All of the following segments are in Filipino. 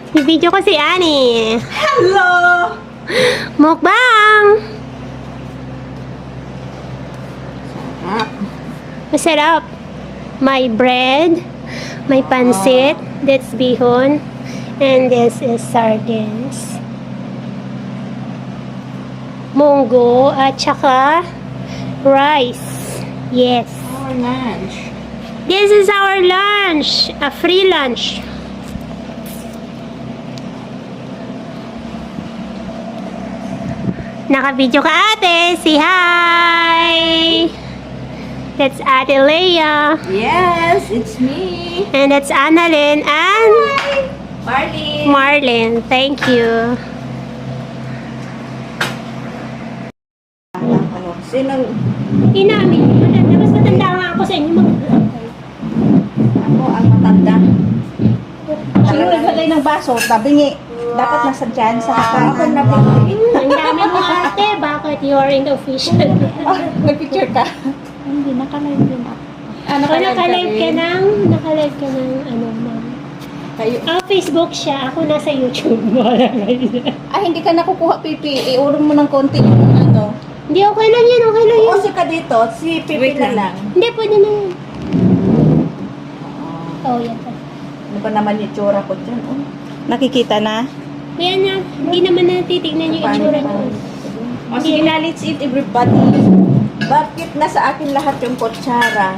Video ko si Annie. Hello! Mukbang! Masarap. My bread, my pansit, that's bihon, and this is sardines. Munggo at saka rice. Yes. Our lunch. This is our lunch. A free lunch. Naka-video ka ate. Say hi. That's Ate Leia. Yes, it's me. And that's Annalyn and Marley. Marlyn. Thank you. Ano? Sinong... Inamin. Matanda. Mas matanda nga ako sa inyo. Ako ang matanda. Sinulay ng baso, tabingi. Dapat nasa dyan sa hakahan. Ang dami mo ate. Bakit you are in the official? Nag-picture ka? Hindi, naka-live din ako. Naka-live ka ng ano ma'am. Kayo. Facebook siya. Ako nasa YouTube. Hindi ka nakukuha, Pipi. Iurong mo ng konti yung ano. Hindi, okay lang yan. Okay lang yan. Kasi ka dito, si Pipi na lang. Hindi, pwede na yan. Oh, yan pa. Ano ba naman yung tsura ko dyan? Oh. Nakikita na? Yan na. Hindi naman natitignan yung itsura ko. O sige na, let's eat everybody. Bakit nasa akin lahat yung kutsara?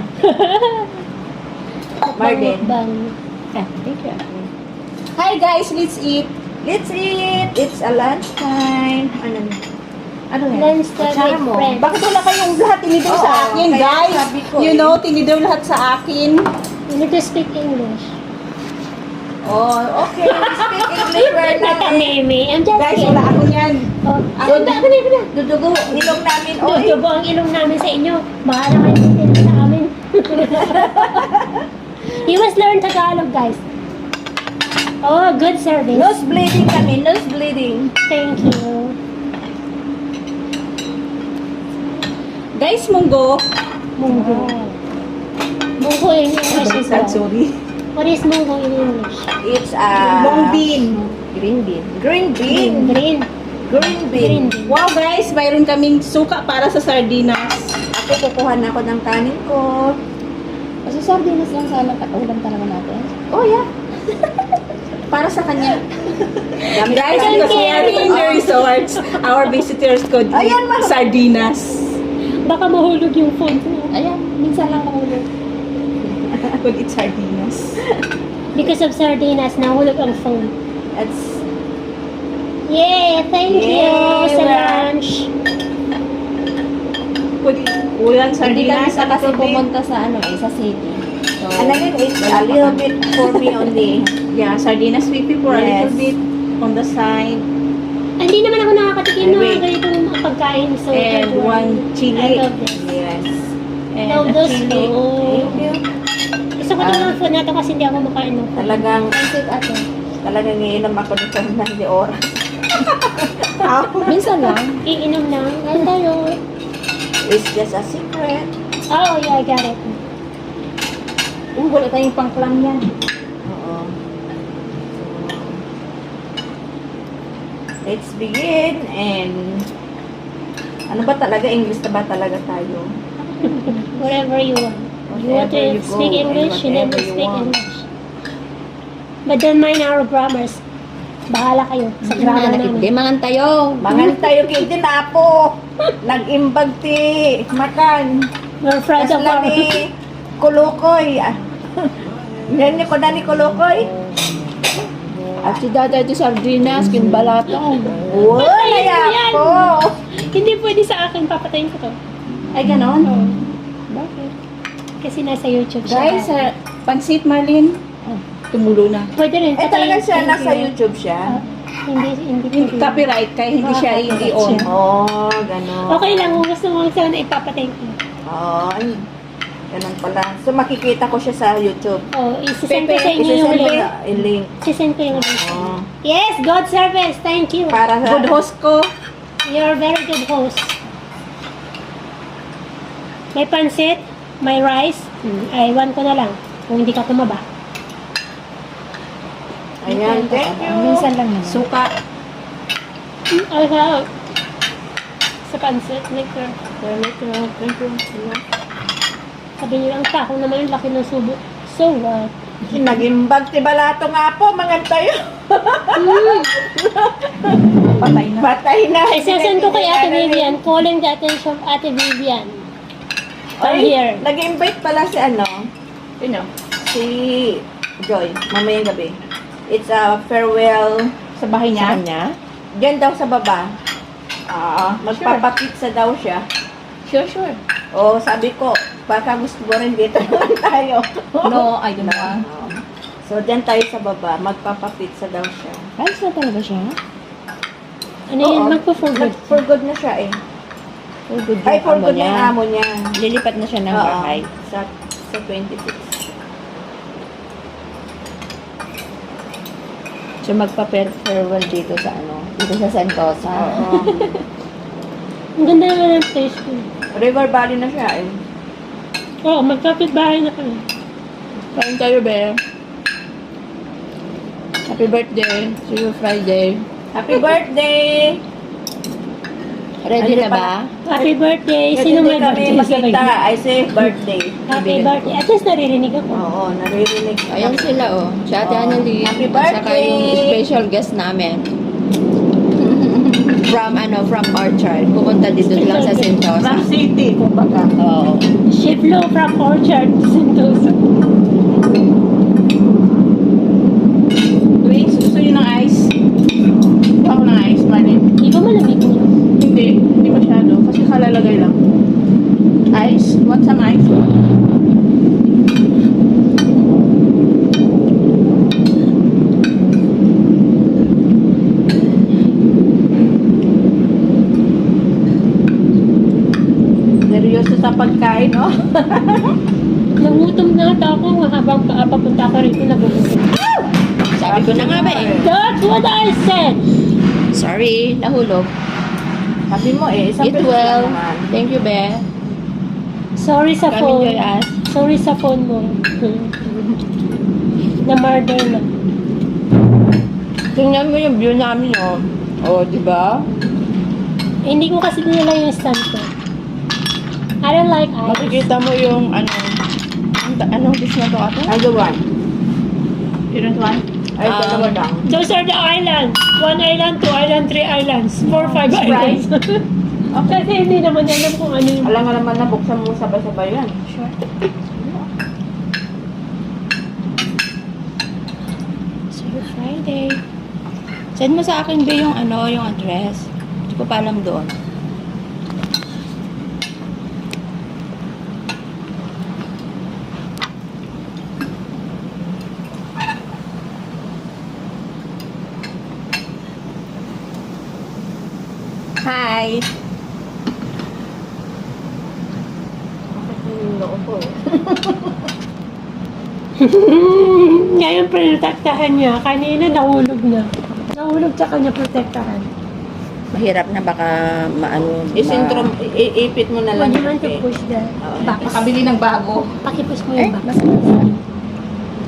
Marlin. Bang. Thank you. Hi guys, let's eat. Let's eat. It's a lunchtime. Ano yan? Lunch time Kutsara with mo. friends. Bakit wala kayong lahat tinidaw sa Oo, akin, kaya guys? sabi ko You eh. know, tinidaw lahat sa akin. You need to speak English. Oh, okay. Speak English right Tata now. Meme. I'm just Guys, kidding. wala ako yan. Oh, Ako na. Dudugo. Ilong namin. Oy. Dudugo ang ilong namin sa inyo. Bahala kayo dito sa amin. You must learn Tagalog, guys. Oh, good service. Nose bleeding kami. Nose bleeding. Thank you. Guys, munggo. Munggo. Munggo in English is what? Sorry. What is munggo in English? It's a long bean. Green bean. Green bean. Green. Green bean. Green bean. Wow guys, mayroon kaming suka para sa sardinas. Ako kukuha na ako ng kanin ko. Kasi sardinas lang sana ulam talaga natin. Oh yeah. Para sa kanya. Guys, Thank because we are you. in the resorts, our visitors could eat sardinas. Baka mahulog yung phone mo. Ayan, minsan lang mahulog. Could eat sardinas. Because of sardinas, nahulog ang phone. That's Yay! Thank you Yay, sa wala. lunch. could eat ulan Hindi kami sardinas. sa kasi pumunta sa sa city. So, It's a little bit for me only. Yeah, sardinas pipi for a Yes. little bit on the side. Hindi naman ako nakakatikim ng Wait. mga ganitong mga pagkain. So, And don't worry. one chili. I love this. Yes. And Love a those chili. too. Thank you. Gusto ko itong food na to kasi hindi ako makain ng food. Talagang, Pansit ate. talagang iinom ako nito ng hindi oras. Minsan lang. Iinom na. Ngayon tayo. It's just a secret. Oh, yeah, I got it. Wala tayong pangklam yan. Oo. Let's begin and ano ba talaga? English na ba talaga tayo? Wherever you want. You want Wherever to you go speak and English, you need to whatever you speak want. English. But don't mind our grammars. Bahala kayo sa grammar namin. Mangan tayo. Mangan tayo kiti na po. Nag-imbag ti makan. We're friends of our... Kaslami kulukoy. Yan ko na ni kulukoy. At si dada ito sardinas, kinbalatong. Wala Patayin mo yan. po. Hindi pwede sa akin, papatayin ko to. Ay ganon. Oo. Bakit? Kasi nasa YouTube siya. Guys, pansit Marlin. Tumulo na. Pwede rin. Eh talaga patayin. siya Thank nasa you. YouTube siya. Hindi pwede. Copyright kaya hindi siya hindi on. Oh, ganon. Okay lang, kung gusto mo sana ipapatay ko. Oh, ay, ganun pala. So makikita ko siya sa YouTube. Oh, isisend ko sa inyo yung isasend link. ko yung link. Isisend ko yung link. Oh. Yes, God service. Thank you. Para sa good host ko. You're a very good host. May pansit, may rice. Ay, iwan ko na lang. Kung hindi ka tumaba. Ayan, thank you. Minsan lang naman. Suka. I have. Sa pansit, later. Thank you. Sabi niyo ang tako naman yung laki ng subo. So what? Nagimbag tibalato nga po, mga tayo. Patay na. Patay na. Ay, sasend ko kay Ate Vivian. Calling the attention of Ate Vivian. Come here. Nag-invite pala si ano, Sino? si Joy, mamayang gabi. It's a farewell Sa bahay Sa niya? Diyan daw sa baba. Magpapapizza daw siya. Sure. O, sabi ko, baka gusto mo rin dito naman tayo. No, I don't know. So, diyan tayo sa baba. Magpapapizza daw siya. Ayos na talaga siya? Ano yun? Oo. Magpo-forward. For good na siya eh. For good Ay, for amo good na yung amo niya. Lilipat na siya ng Oo, bahay. Sa 26. So magpa-farewell dito sa ano? Dito sa Sentosa. Oo. Ang ganda naman ng place ko. River Valley na siya eh. Oo, magkapit bahay na kami. Kain tayo, be. Happy birthday. See you Friday. Happy birthday! Ready na ba? Happy birthday! Kahit Sino hindi may kami birthday sa makita, baby? I say birthday. Happy birthday. At least naririnig ako. Oo, naririnig. Ayan sila, oh. Si Ate Oh. Annalyn. Happy At saka yung birthday! special guest namin. From Orchard. Pupunta dito lang sa Sentosa. City, kumbaga. Oo. She flew from Orchard to Sentosa. Wait, gusto nyo ng ice? Kuha ko ng ice, Marlene. Di ba malamig niyo? Hindi masyado. Kasi kalalagay lang. Ice? Want some ice? Seryoso sa pagkain, no? Nagutom na ata ako habang papunta ka rito nagugutom. Sabi ko na nga ba eh. That's what I said! Sorry, nahulog. Sabi mo eh, isang Eat peso well. lang naman. Thank you, be. Sorry sa Come phone. enjoy us. Sorry sa phone mo. Na-murder na. Tingnan mo yung view namin, oh. Oh, di ba? Eh, hindi ko kasi dinala yung stand ko. I don't like ice. Makikita mo yung ano. Anong dish na to ate? Ano one? You don't want? Ay, dalawa lang. Those are the islands. 1 island, 2 island, 3 islands. 4, 5 islands. Kasi hindi naman alam kung ano yung... Alam nga naman na buksan mo sabay-sabay yan. Sure. See you Friday. Send mo sa akin ba yung ano, yung address? Hindi ko pa alam doon. Hi! Yung loob ko eh. Ngayon protektahan niya. Kanina nahulog na. Nahulog sa kanya protektahan. Mahirap na baka maano. Isintrom, iipit mo na lang. Huwag naman to eh. push the back. Makabili ng bago. Pakipush mo Eh, yung back. mas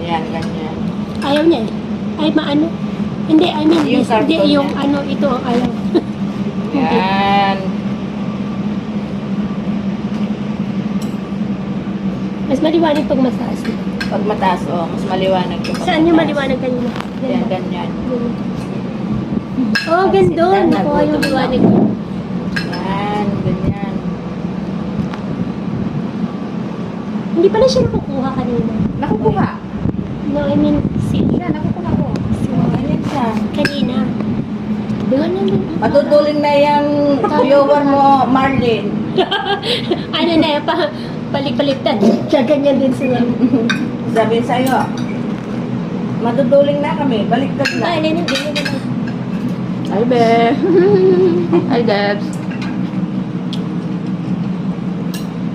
Yan, ganyan. Ayaw niya eh. Ay, maano? Hindi, I mean, Yung hindi, carton yung niya. ano, ito ang ayaw. Yan. Mas maliwanag pag mataas. Pag mataas, oh, mas maliwanag yung pag Saan yung mataas. maliwanag kanina? Yan, ganyan. Oh, gandun. Saan Nakuha yung nagutom liwanag. Yan, ganyan. Hindi pala siya nakukuha kanina. Nakukuha. No, I mean, Yan, nakukuha ko. Ganyan siya. kanina. Doon na din. Matutuling na yung viewer mo, Marlene. Ano na, balik-baliktad. Ganyan din sila. Sabihin sa'yo, matutuling na kami, baliktad na. Ay, hindi na. Hi, be. Hi, Debs.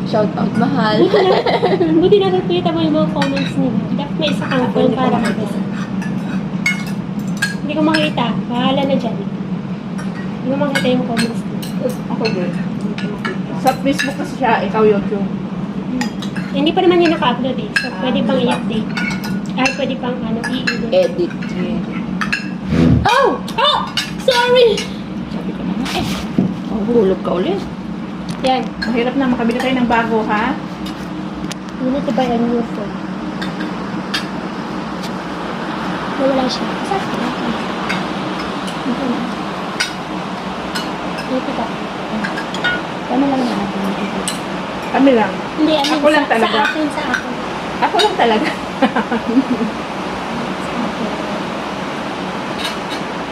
Shout out, mahal. Buti nakikita mo yung mga comments nila. Dapat may isa kang phone para makita. Hindi ko makita. Bahala na dyan. Hindi ko makita yung comments nila. Ako din. Sa Facebook kasi siya, ikaw YouTube. Hindi pa naman yun naka-upload eh. So, pwede pang i-update. Ay, pwede pang ano, i-edit. Edit. Oh! Oh! Sorry! Sabi ko na nga eh. Mahulog ka ulit. Yan. Mahirap na makabili kayo ng bago, ha? You need to buy a new phone. Nawala siya. Saan? Dito ka. Kami lang natin. Kami lang. Hindi, ano Ako lang talaga. Sa akin, sa akin. Ako lang talaga.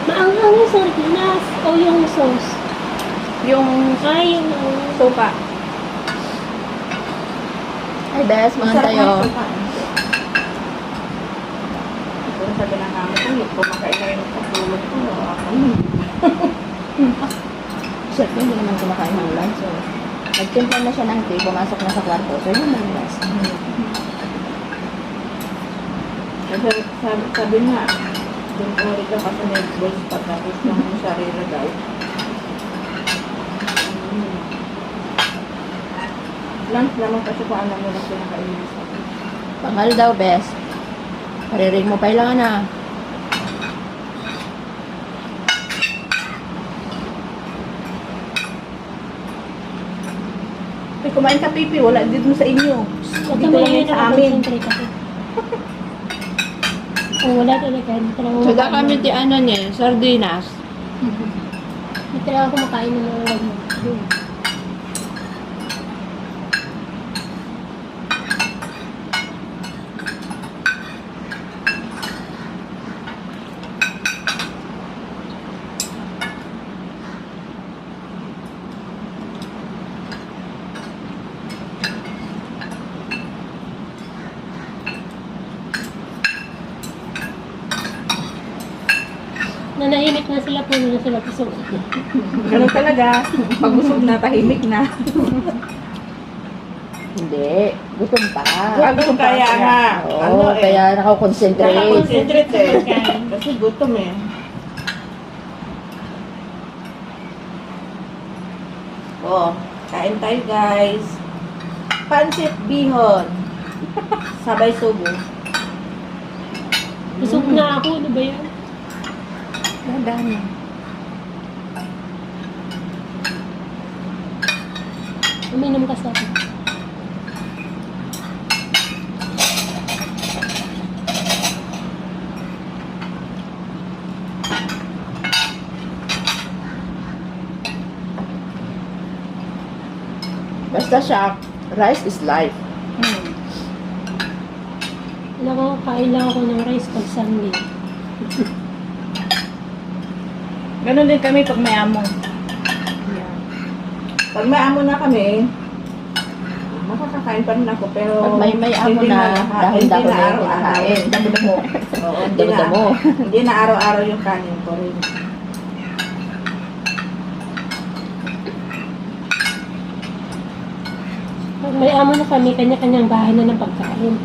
Maanghang yung sardinas o yung sauce? Yung Ay, yung sopa. Ay, Bes, mga tayo. Pero sabi na namin, kung kumakain na yung pagtulog ko, Siyempre, hindi naman kumakain ng lunch. So, nagtimpla na siya ng tea, pumasok na sa kwarto. So, yun ang last. sabi nga, yung ori ka kasi nag-voice pagkatapos ng sarili daw. Lunch naman kasi kung alam mo na pinakainin sa akin. Pangal daw, Bes. Paririg mo pa ilangan na. Ay, kumain ka, Pipi. Wala dito sa inyo. Huwag Dito lang yan sa amin. Oh, wala talaga. Hindi talaga So, da kami di ano niya, sardinas. Hindi talaga kumakain ng mga wag mo. Nanahimik na sila, puno na sila puso. Ganun talaga. Pag busog na, tahimik na. Hindi. Gutom pa. Gutom kaya nga. Oo, kaya nakakonsentrate. Nakakonsentrate eh. Pagkain. Kasi gutom eh. Oh, kain tayo guys. Pansit bihon. Sabay subo. Busog na ako, ano ba yan? Dahan lang. Uminom ka sa akin. Basta siya, rice is life. Nakakain lang ako ng rice pag Sunday. Ganun din kami pag may amo. Pag may amo na kami, makakakain pa rin ako pero Pag may amo hindi na, lahat, dahil hindi dako na na yung araw-araw. kinakain. Damo-damo. Oo, hindi na, Damo-damo. hindi na araw-araw yung kanin ko rin. Pag may amo na kami, kanya-kanyang bahay na ng pagkain.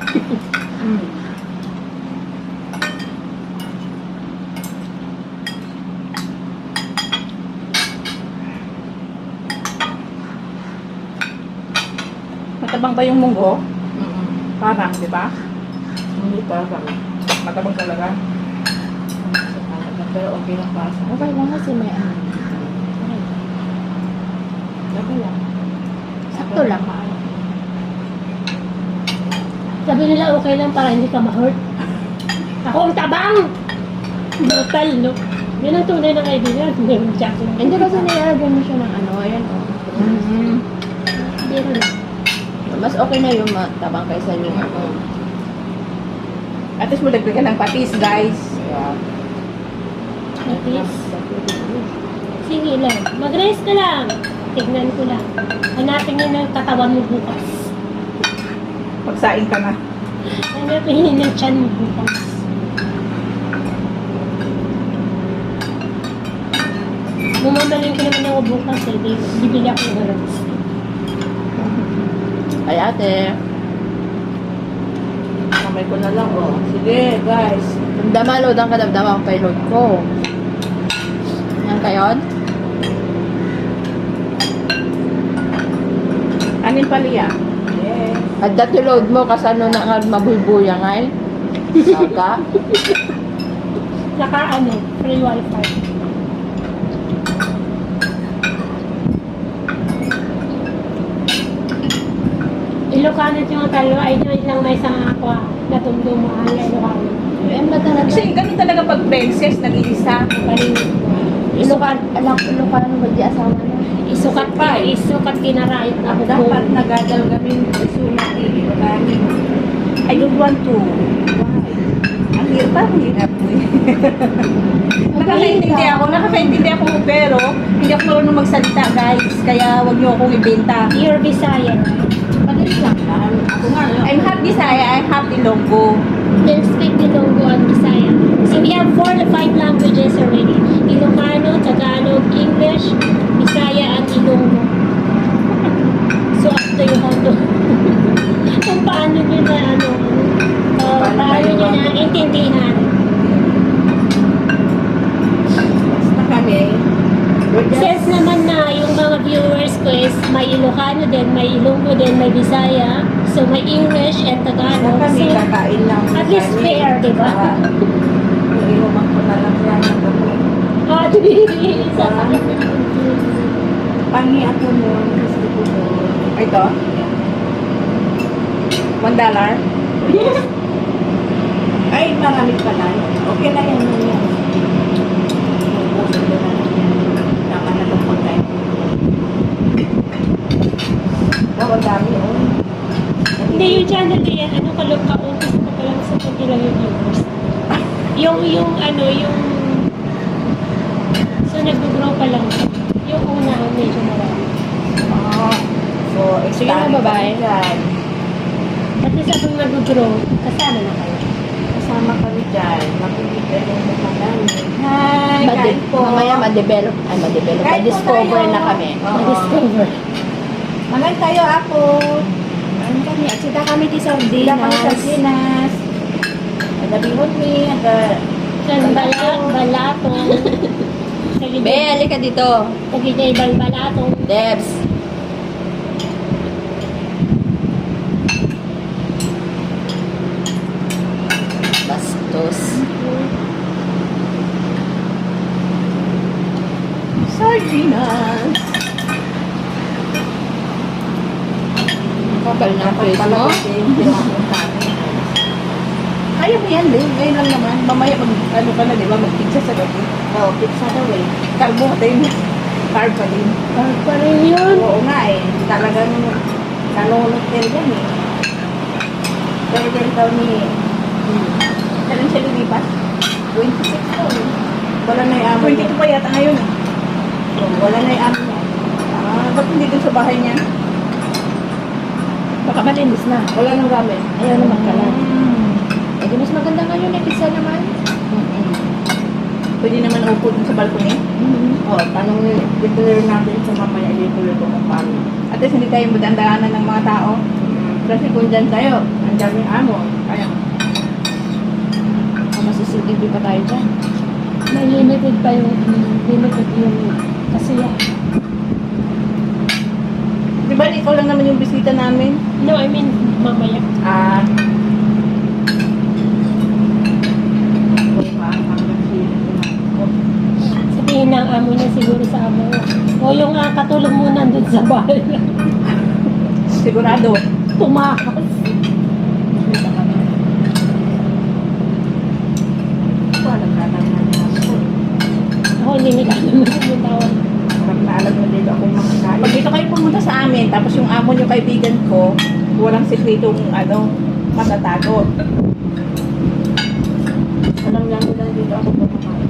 Matabang ba yung munggo? Mm-mm. Parang, di ba? Hindi pa kami. Matabang talaga. Pero okay lang para sa Okay lang kasi may ano. Okay lang. Sakto lang. Sabi nila okay lang para hindi ka ma-hurt. Ako ang tabang! Brutal, no? Yan ang tunay ng kaibigan. Hindi mo siya. Hindi kasi nilagyan mo siya ng ano, ayan o. Biro na. Mas okay na yung matabang kaysa yung ano. At least mo dagdagan ng patis, guys. Yeah. Natis. Sige lang. Mag-rest ka lang. Tignan ko lang. Hanapin niyo ng katawan mo bukas. Pagsaing ka na. Hanapin niyo ng tiyan mo bukas. Mumamaling ko naman ako bukas eh. Bibili ako ng herbs. Ay ate, Kamay ko na lang, oh. Sige, guys. damdama load ang kadamdama ang payload ko. Yan kayon? Anin paliya? Yes. At dati load mo kasano na nga mabuybuya nga eh. Saka. Saka ano, free wifi. Ilocano yung tayo, ay doon lang may isang ako natundumuhan na Ilocano. Yung ba talaga? Kasi ganun talaga pag princess, nag-iisa. Paling Ilocano ba di asawa na? isukat kinarayot na ako. Dapat nagagal kami sulat kami. I don't want to. Why? Ang hirap mo eh. Nakakaintindi ako pero hindi ako marunong magsalita guys. Kaya wag niyo akong ibenta. You're Visayan. Madali lang yan. Ako nga. I'm half Bisaya, I'm half Ilonggo. Then speak Ilonggo and Bisaya. So we have 4 to 5 languages already. Ilocano, Tagalog, English, Bisaya, and Ilonggo. So up to you how to kung paano nyo na paano nyo na intindihan. Basta kami. Since naman na yung mga viewers ko is may Ilocano din, may Ilonggo din, may Bisaya, so may English and Tagalog. Kami So, kakain lang. at least fair, di ba? Inuman ko na lang yan. Isa pa. Pangi ako nun. Gusto ko nun. Ito? $1? Ay, marami pa lang. Okay na yan. Ubusin ko na lang yan. Tama na itong pagkain. Oh, ang dami oh. Hindi, yung channel na yan, ka-umpis pa lang sa pagkilang yung viewers. Yung so nag-grow pa lang. Yung una, medyo marami. So, Sige na, bye-bye. Dyan. At least akong nag-grow, kasama na kayo. Kasama kami dyan. Makikita yung mukha namin. Hi! Kain po. Mamaya ma-develop. Ma-discover na kami. Oo. Ma-discover. Mangan tayo ako. Ano kami? At sita kami di Sila kami sa Sardinas. Sinas. Nagabihon mi. Balatong. Be, halika dito. Pagigay balbalatong. Debs. Bastos. Sardinas. Kapal ng face mo. Kaya mo yan, Lynn. Ngayon lang naman. Mamaya ano ka na, di ba? Mag-pizza sa gabi. Oo, pizza daw eh. Carbo din. Carb pa din. Pa rin yun. Oo nga eh. Talagang nanunod din yan eh. Burger daw ni... Kailan siya lumipas? 26 daw eh. Wala na yung amo niya. 22 pa yata ngayon eh. Wala na yung amo niya. Ba't hindi dun sa bahay niya? Baka malinis na. Wala nang ramen. Ayaw naman kalat. Eh, di mas maganda ngayon eh. Pizza naman. Pwede naman upo dun sa balcony. Oo, tanong i-clear natin sa mamaya i-clear ko kung paano. At least hindi tayo madandaanan ng mga tao. Kasi kung dyan tayo, ang daming amo. Kaya, Masisitibi pa tayo dyan. May limited pa yung kasi di ba ikaw lang naman yung bisita namin? no, I mean mamaya. Sabihin ng amo niya siguro sa amo. O yung katulong mo nandun sa bahay. Sigurado. Tumakas. Ako hindi ka naman pumuntawan. Naalag mo dito akong mga kain. Pag dito kayo pumunta sa amin, tapos yung amo yung kaibigan ko, walang sikretong matatago. Alam lang ko lang dito ako kumakain.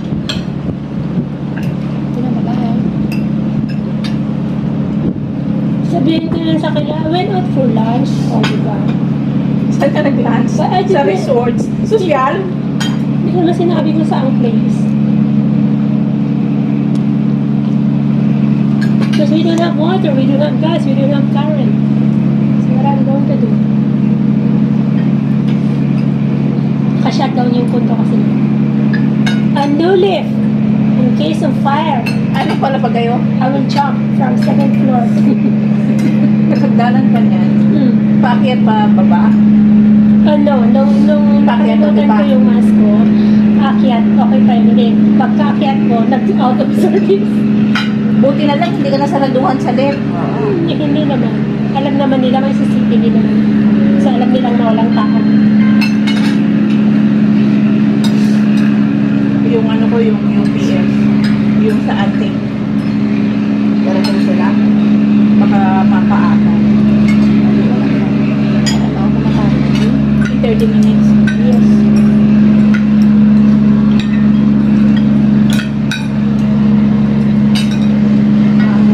Hindi na magahay. Sabihin ko lang sa kanya, went out for lunch. O, diba? Saan ka nag-lunch? Sa resorts? Social? Hindi ko na sinabi ko sa ang place. Because we don't have water, we don't have gas, we don't have current. So what I'm going to do? Ka-shutdown yung punto kasi. A new lift in case of fire. Ano pala pa kayo? I will jump from 2nd floor. Kasagdanan ka niyan. Paakyat pa baba? No, nung Bakit? pagkakalimutan Diba? ko yung mask ko, akyat, okay pa yun. Hindi, pagka-akyat ko, nag-out of service. Buti na lang, hindi ka nasaraduhan sa lift. Eh, hindi naman. Alam naman nila, may CCTV naman. So, alam nilang na walang tao. Yung ano ko, yung UPS. Yung sa ating. Darating sila. Baka mapaata. Ano ako kumakain? In 30 minutes. Yes.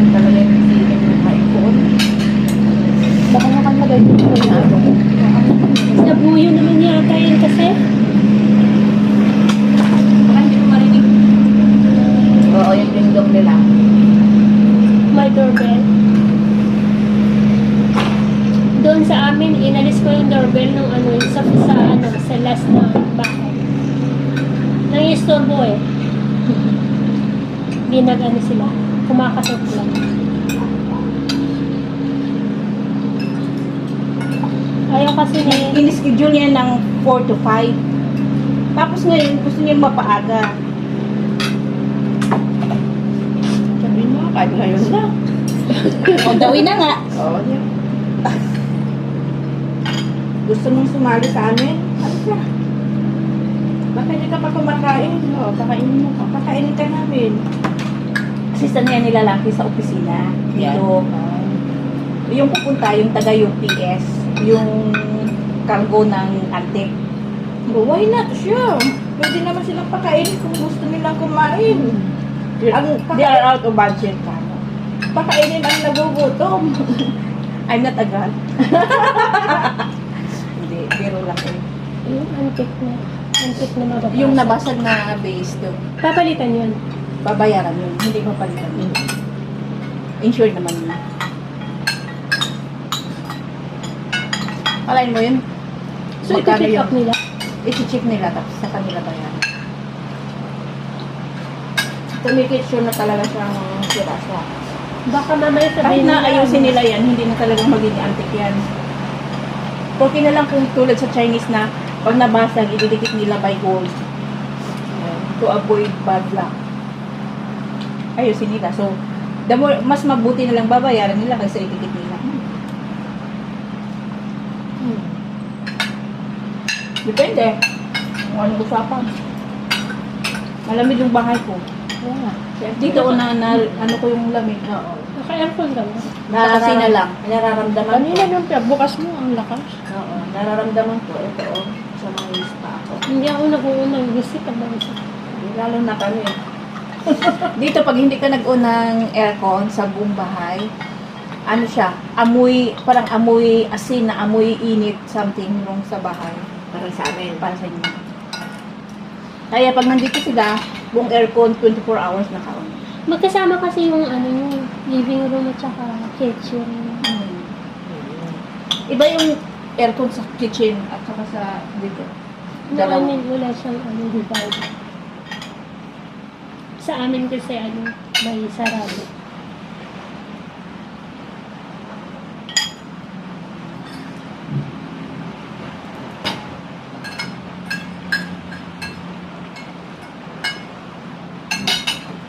Talaga yung feeling ng iPhone. Baka nakalagay dito na ano. Nabuyo naman yata yun kasi. Baka hindi mo marinig. Oo, yung dingdong nila. My doorbell. Doon sa amin, inalis ko yung doorbell nung ano, sa last na bahay. Nangistorbo eh. Hindi nag-ano sila. Kumakatok lang. Ayaw kasi na yun. In-schedule niya ng 4 to 5. Tapos ngayon, gusto niya mapaaga. Sabihin mo, kahit ngayon na. O, gawin na nga. Oo, yun. Gusto mong sumali sa amin? Ano ka? Baka hindi ka pa kumakain. Oo, kakainin mo pa. Pakainin ka namin. Assistant niya nila lang sa opisina. Dito. Yung pupunta, yung taga UPS. Yung cargo ng Antique. Why not siya? Pwede naman silang pakainin kung gusto nilang kumain. They are out of budget ka. Pakainin ang nagugutom. I'm not a girl. Hindi, biro lang eh. Yung antik na. Antik na mababasa. Yung nabasag na base doon, Papalitan yun. babayaran yun. Hindi ko palitan yun. Insured naman yun. Alain mo yun? So, Magkano iti-pick yun? up nila. I-check nila tapos sa kanila bayaran. To make it sure na talaga siyang sira siya. Baka mamaya Kahit sabihin na ayusin nila yan, hindi na talagang magiging antik yan. Okay na lang kung tulad sa Chinese na pag nabasag, ididikit nila by gold. Ayan, to avoid bad luck. Ayusin nila. So, the more, mas mabuti na lang babayaran nila kaysa idikit nila. Depende. Kung anong usapan. Malamig yung bahay ko. Yeah. Dito ano ko yung lamig. Oo. Naka-aircon ka ba? Kasi na lang. Nararamdaman Kanina nung bukas mo, ang lakas. Oo, nararamdaman ko ito sa mga lista ako. Hindi ako nag-uunang visit ang bansa. Lalo na kami. Dito pag hindi ka nag-unang aircon sa buong bahay, ano siya, amoy, parang amoy asin na amoy init something wrong sa bahay. Para sa amin. Para sa inyo. Kaya pag nandito sila, buong aircon 24 hours naka-on. Magkasama kasi yung ano yung living room at saka kitchen. Iba yung aircon sa kitchen at saka sa dito. Na amin wala siyang ano divide. Sa amin kasi ano may sarado.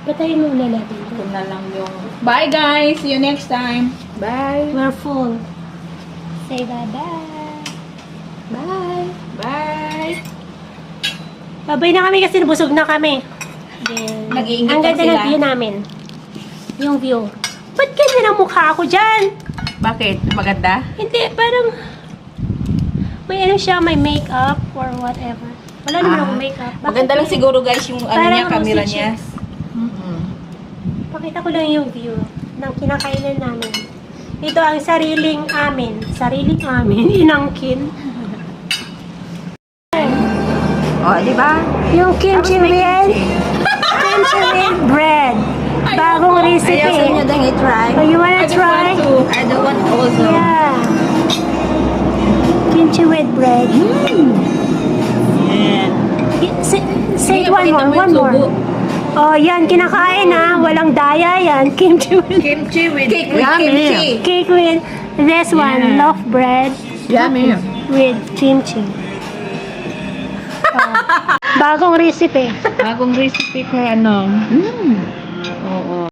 Patayin mo na natin. Ito na lang yung... Bye guys! See you next time! Bye! We're full. Say bye-bye. Bye. Bye! Babay na kami kasi nabusog na kami. Then, Nag-iingat ang lang ganda sila. ng view namin. Yung view. Ba't ganyan ang mukha ko dyan? Bakit? Maganda? Hindi, parang may ano siya, may makeup or whatever. Wala naman akong makeup. Bakit Maganda lang may- siguro guys yung ano Parang niya, camera si niya. Chicks. Pakita ko lang yung view ng kinakainan namin. Ito ang sariling amin. Sariling amin. Inangkin. O, di ba? Yung kimchi with kimchi with bread. Bagong Ayaw sa inyo recipe. dahil i-try. Oh, you wanna try? I don't want also. Yeah. Kimchi with bread. Say Sige, one pakita more, mo yung one more. tubo. Oh, yan. Kinakain ha. Walang daya yan. Kimchi with Kimchi with Cake with yummy. kimchi. cake with this one. Yeah. Loaf bread Yummy. with kimchi. Oh. Bagong recipe. Bagong recipe kay ano. Oo.